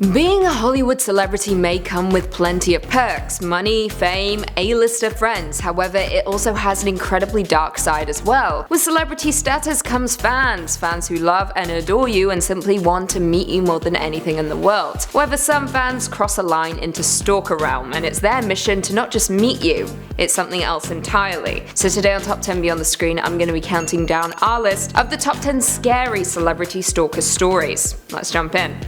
Being a Hollywood celebrity may come with plenty of perks, money, fame, A-lister friends, however it also has an incredibly dark side as well. With celebrity status comes fans who love and adore you and simply want to meet you more than anything in the world. However, some fans cross a line into stalker realm, and it's their mission to not just meet you, it's something else entirely. So today on Top 10 Beyond the Screen, I'm going to be counting down our list of the top 10 scary celebrity stalker stories. Let's jump in.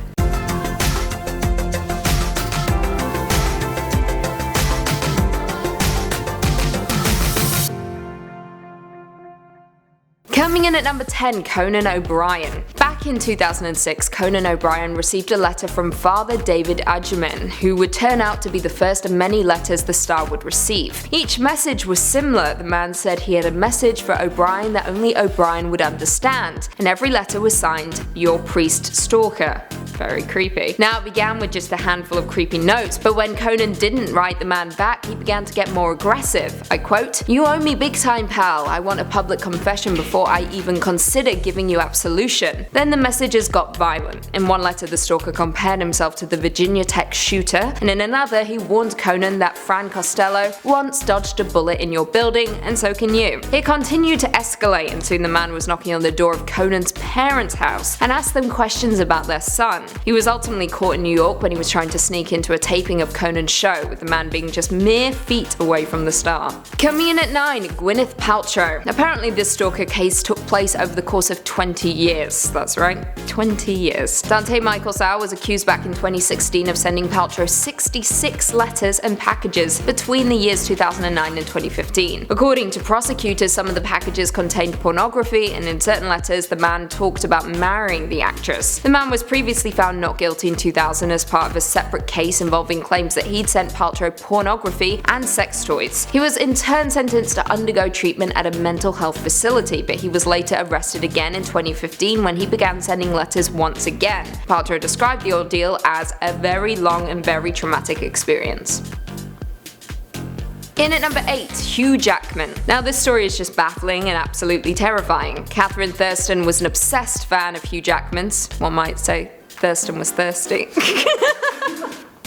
Coming in at number 10, Conan O'Brien. Back in 2006, Conan O'Brien received a letter from Father David JACKMAN, who would turn out to be the first of many letters the star would receive. Each message was similar. The man said he had a message for O'Brien that only O'Brien would understand, and every letter was signed, "Your Priest Stalker." Very creepy. Now it began with just a handful of creepy notes, but when Conan didn't write the man back, he began to get more aggressive. I quote, "You owe me big time, pal. I want a public confession before I even consider giving you absolution." Then the messages got violent. In one letter, the stalker compared himself to the Virginia Tech shooter, and in another he warned Conan that Fran Costello once dodged a bullet in your building, and so can you. It continued to escalate, and soon the man was knocking on the door of Conan's parents' house and asked them questions about their son. He was ultimately caught in New York when he was trying to sneak into a taping of Conan's show, with the man being just mere feet away from the star. Coming in at 9, Gwyneth Paltrow. Apparently this stalker case took place over the course of 20 years. That's right, 20 years. Dante Michael Sauer was accused back in 2016 of sending Paltrow 66 letters and packages between the years 2009 and 2015. According to prosecutors, some of the packages contained pornography, and in certain letters the man talked about marrying the actress. The man was previously found not guilty in 2000 as part of a separate case involving claims that he'd sent Paltrow pornography and sex toys. He was in turn sentenced to undergo treatment at a mental health facility, but he was later arrested again in 2015 when he began sending letters once again. Paltrow described the ordeal as a very long and very traumatic experience. In at number 8, Hugh Jackman. Now this story is just baffling and absolutely terrifying. Catherine Thurston was an obsessed fan of Hugh Jackman's. One might say Thurston was thirsty.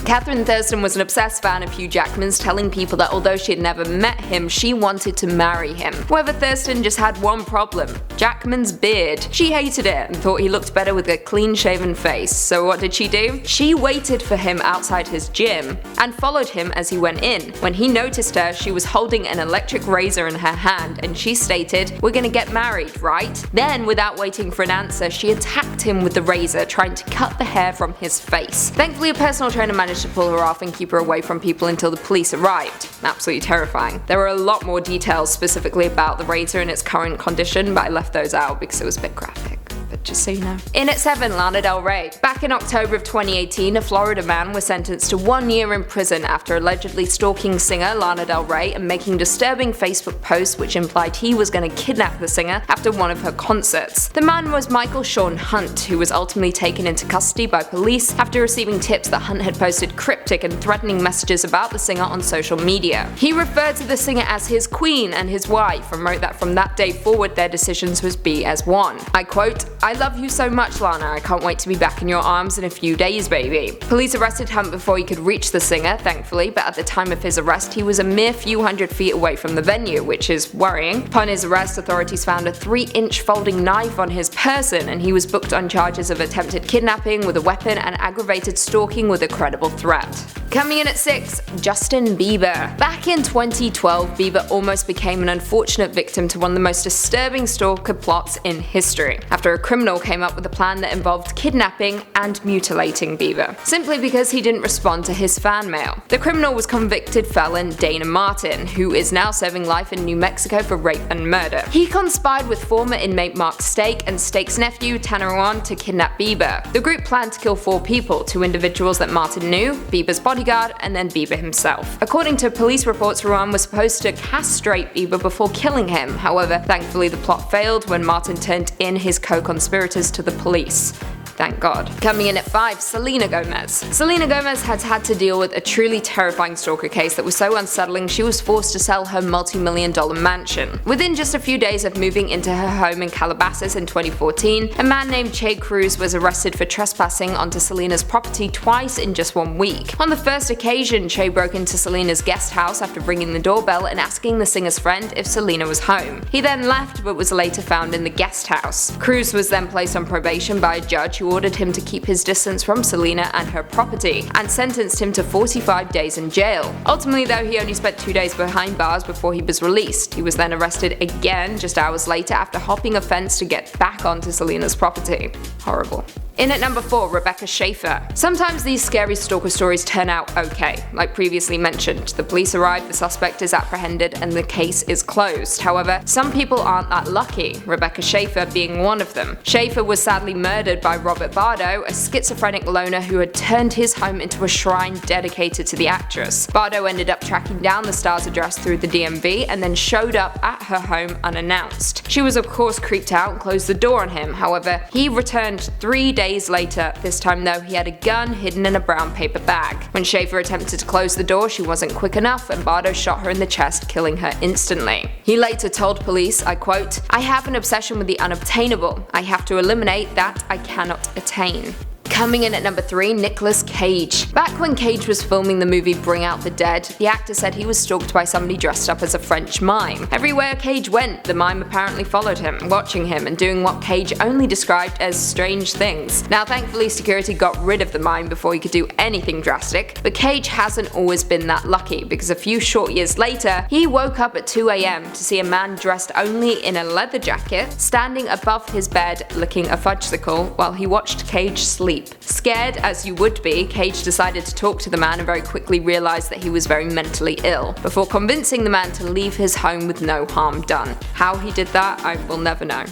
Catherine Thurston was an obsessed fan of Hugh Jackman's, telling people that although she had never met him, she wanted to marry him. However, Thurston just had one problem: Jackman's beard. She hated it and thought he looked better with a clean-shaven face. So what did she do? She waited for him outside his gym and followed him as he went in. When he noticed her, she was holding an electric razor in her hand, and she stated, "We're gonna get married, right?" Then, without waiting for an answer, she attacked him with the razor, trying to cut the hair from his face. Thankfully, a personal trainer managed to pull her off and keep her away from people until the police arrived. Absolutely terrifying. There were a lot more details specifically about the razor and its current condition, but I left those out because it was a bit graphic. But just so you know. In at 7, Lana Del Rey. Back in October of 2018, a Florida man was sentenced to 1 year in prison after allegedly stalking singer Lana Del Rey and making disturbing Facebook posts which implied he was going to kidnap the singer after one of her concerts. The man was Michael Sean Hunt, who was ultimately taken into custody by police after receiving tips that Hunt had posted cryptic and threatening messages about the singer on social media. He referred to the singer as his queen and his wife, and wrote that from that day forward their decisions would be as one. I quote, "I love you so much, Lana. I can't wait to be back in your arms in a few days, baby." Police arrested Hunt before he could reach the singer, thankfully, but at the time of his arrest he was a mere few hundred feet away from the venue, which is worrying. Upon his arrest, authorities found a 3-inch folding knife on his person, and he was booked on charges of attempted kidnapping with a weapon and aggravated stalking with a credible threat. Coming in at 6, Justin Bieber. Back in 2012, Bieber almost became an unfortunate victim to one of the most disturbing stalker plots in history, after a criminal came up with a plan that involved kidnapping and mutilating Bieber, simply because he didn't respond to his fan mail. The criminal was convicted felon Dana Martin, who is now serving life in New Mexico for rape and murder. He conspired with former inmate Mark Stake and Stake's nephew Tanner Rowan to kidnap Bieber. The group planned to kill 4 people, 2 individuals that Martin knew, Bieber's bodyguard, and then Bieber himself. According to police reports, Rowan was supposed to castrate Bieber before killing him. However, thankfully the plot failed when Martin turned in his co-conspirators to the police. Thank God. Coming in at 5, Selena Gomez. Selena Gomez has had to deal with a truly terrifying stalker case that was so unsettling she was forced to sell her multi-million-dollar mansion. Within just a few days of moving into her home in Calabasas in 2014, a man named Che Cruz was arrested for trespassing onto Selena's property twice in just 1 week. On the first occasion, Che broke into Selena's guest house after ringing the doorbell and asking the singer's friend if Selena was home. He then left but was later found in the guest house. Cruz was then placed on probation by a judge who ordered him to keep his distance from Selena and her property, and sentenced him to 45 days in jail. Ultimately though, he only spent 2 days behind bars before he was released. He was then arrested again just hours later after hopping a fence to get back onto Selena's property. Horrible. In at number 4, Rebecca Schaeffer. Sometimes these scary stalker stories turn out okay. Like previously mentioned, the police arrive, the suspect is apprehended, and the case is closed. However, some people aren't that lucky, Rebecca Schaeffer being one of them. Schaeffer was sadly murdered by Robert Bardo, a schizophrenic loner who had turned his home into a shrine dedicated to the actress. Bardo ended up tracking down the star's address through the DMV and then showed up at her home unannounced. She was of course creeped out and closed the door on him. However, he returned 3 days later. This time though, he had a gun hidden in a brown paper bag. When Schaeffer attempted to close the door, she wasn't quick enough and Bardo shot her in the chest, killing her instantly. He later told police, I quote, "I have an obsession with the unobtainable. I have to eliminate that I cannot attain." Coming in at number 3, Nicolas Cage. Back when Cage was filming the movie Bring Out the Dead, the actor said he was stalked by somebody dressed up as a French mime. Everywhere Cage went, the mime apparently followed him, watching him and doing what Cage only described as strange things. Now thankfully security got rid of the mime before he could do anything drastic, but Cage hasn't always been that lucky because a few short years later, he woke up at 2 AM to see a man dressed only in a leather jacket standing above his bed licking a fudgesicle while he watched Cage sleep. Scared as you would be, Cage decided to talk to the man and very quickly realized that he was very mentally ill, before convincing the man to leave his home with no harm done. How he did that, I will never know.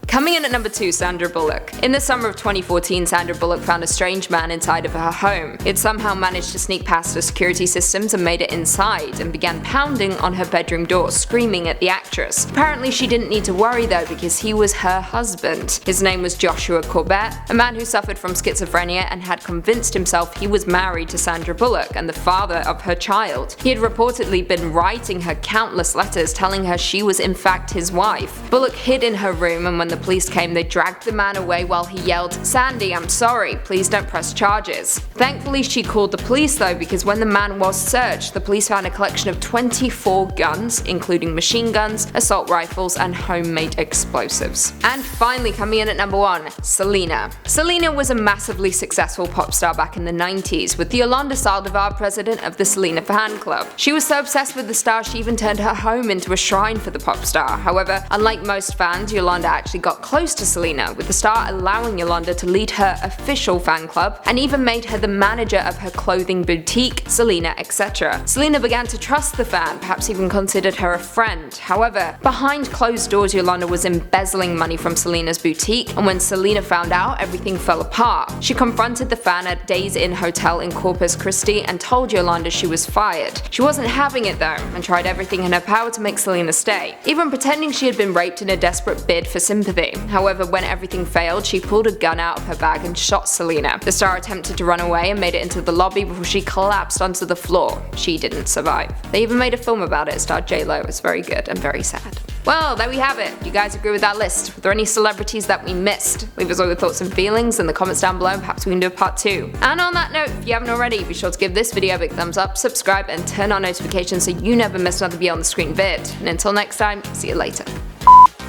Coming in at number 2, Sandra Bullock. In the summer of 2014, Sandra Bullock found a strange man inside of her home. It somehow managed to sneak past the security systems and made it inside, and began pounding on her bedroom door, screaming at the actress. Apparently she didn't need to worry though, because he was her husband. His name was Joshua Corbett, a man who suffered from schizophrenia and had convinced himself he was married to Sandra Bullock and the father of her child. He had reportedly been writing her countless letters telling her she was in fact his wife. Bullock hid in her room, and when the police came, they dragged the man away while he yelled, "Sandy, I'm sorry, please don't press charges." Thankfully she called the police though, because when the man was searched, the police found a collection of 24 guns, including machine guns, assault rifles, and homemade explosives. And finally coming in at number 1, Selena. Selena was a massively successful pop star back in the 90s, with Yolanda Saldivar president of the Selena fan club. She was so obsessed with the star she even turned her home into a shrine for the pop star. However, unlike most fans, Yolanda actually got close to Selena, with the star allowing Yolanda to lead her official fan club and even made her the manager of her clothing boutique, Selena, etc. Selena began to trust the fan, perhaps even considered her a friend. However, behind closed doors, Yolanda was embezzling money from Selena's boutique, and when Selena found out, everything fell apart. She confronted the fan at Days Inn Hotel in Corpus Christi and told Yolanda she was fired. She wasn't having it though, and tried everything in her power to make Selena stay, even pretending she had been raped in a desperate bid for sympathy. However, when everything failed, she pulled a gun out of her bag and shot Selena. The star attempted to run away and made it into the lobby before she collapsed onto the floor. She didn't survive. They even made a film about it, starred J-Lo. It's very good and very sad. Well, there we have it. Do you guys agree with that list? Were there any celebrities that we missed? Leave us all your thoughts and feelings in the comments down below, and perhaps we can do a part 2. And on that note, if you haven't already, be sure to give this video a big thumbs up, subscribe, and turn on notifications so you never miss another Beyond the Screen vid. And until next time, see you later.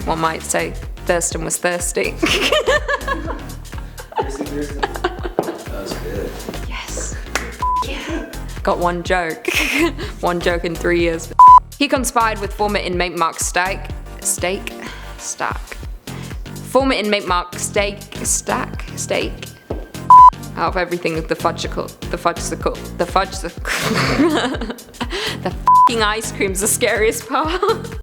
One might say Thurston was thirsty. Thurston. That was good. Yes. Yeah. Got one joke. One joke in 3 years. He conspired with former inmate Mark Stack. Former inmate Mark Stack. Out of everything, the fudgesicle. The f***ing ice cream's the scariest part.